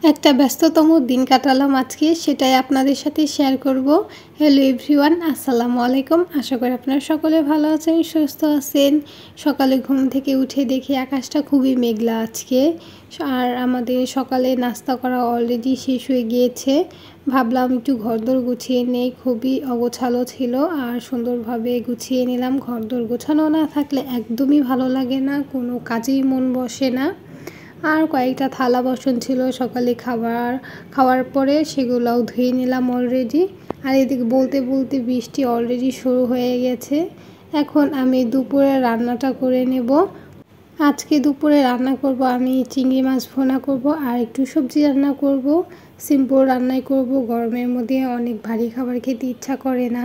একটা ব্যস্ততম দিন কাটালাম আজকে, সেটাই আপনাদের সাথে শেয়ার করব। হ্যালো এভরিওয়ান, আসসালামু আলাইকুম। আশা করি আপনারা সকলে ভালো আছেন, সুস্থ আছেন। সকালে ঘুম থেকে উঠে দেখি আকাশটা খুবই মেঘলা আজকে। আর আমাদের সকালে নাস্তা করা অলরেডি শেষ হয়ে গিয়েছে। ভাবলাম একটু ঘরদোর গুছিয়ে নেই, খুবই অগোছালো ছিল আর সুন্দরভাবে গুছিয়ে নিলাম। ঘরদোর গোছানো না থাকলে একদমই ভালো লাগে না, কোনো কাজেই মন বসে না। আর কয়েকটা থালা বাসন ছিল সকালে খাওয়ার পরে, সেগুলোও ধুয়ে নিলাম অলরেডি। আর এদিকে বলতে বলতে বৃষ্টি অলরেডি শুরু হয়ে গেছে। এখন আমি দুপুরে রান্নাটা করে নেব। আজকে দুপুরে রান্না করব আমি চিংড়ি মাছ ভুনা করব আর একটু সবজি রান্না করব। সিম্পল রান্নাই করব, গরমের মধ্যে অনেক ভারী খাবার খেতে ইচ্ছা করে না।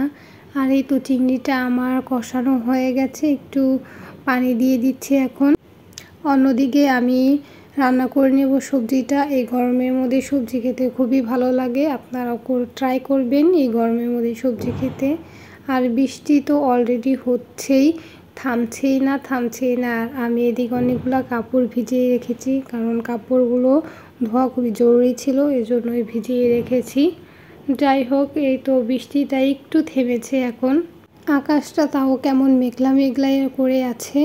আর এই তো চিংড়িটা আমার কষানো হয়ে গেছে, একটু পানি দিয়ে দিচ্ছি এখন। অন্যদিকে আমি রান্না করে নেব সবজিটা। এই গরমের মধ্যে সবজি খেতে খুবই ভালো লাগে, আপনারাও ট্রাই করবেন এই গরমের মধ্যে সবজি খেতে। আর বৃষ্টি তো অলরেডি হচ্ছেই, থামছেই না। আর আমি এদিকে অনেকগুলো কাপড় ভিজিয়ে রেখেছি, কারণ কাপড়গুলো ধোয়া খুবই জরুরি ছিল, এজন্যই ভিজিয়ে রেখেছি। যাই হোক, এই তো বৃষ্টিটা একটু থেমেছে এখন। আকাশটা তাও কেমন মেঘলা করে আছে,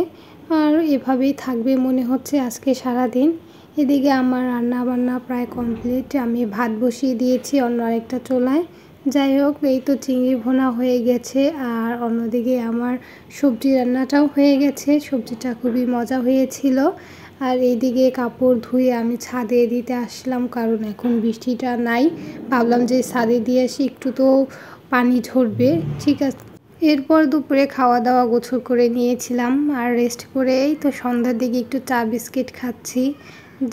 আর এভাবেই থাকবে মনে হচ্ছে আজকে সারাদিন। এদিকে আমার রান্না বান্না প্রায় কমপ্লিট, আমি ভাত বসিয়ে দিয়েছি অন্য আরেকটা চুলায়। যাই হোক, এই তো চিংড়ি ভুনা হয়ে গেছে আর অন্যদিকে আমার সবজি রান্নাটাও হয়ে গেছে। সবজিটা খুবই মজা হয়েছিল। আর এইদিকে কাপড় ধুয়ে আমি ছাদে দিতে আসলাম, কারণ এখন বৃষ্টিটা নাই। ভাবলাম যে ছাদে দিয়ে আসি, একটু তো পানি ঝরবে। ঠিক আছে, এরপর দুপুরে খাওয়া দাওয়া গোছল করে নিয়েছিলাম আর রেস্ট করে এই তো সন্ধ্যার দিকে একটু চা বিস্কিট খাচ্ছি।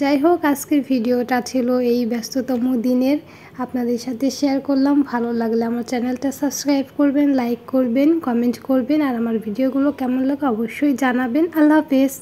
যাই হোক, আজকের ভিডিওটা ছিল এই ব্যস্ততম দিনের, আপনাদের সাথে শেয়ার করলাম। ভালো লাগলে আমার চ্যানেলটা সাবস্ক্রাইব করবেন, লাইক করবেন, কমেন্ট করবেন, আর আমার ভিডিওগুলো কেমন লাগে অবশ্যই জানাবেন। আল্লাহ হাফেজ।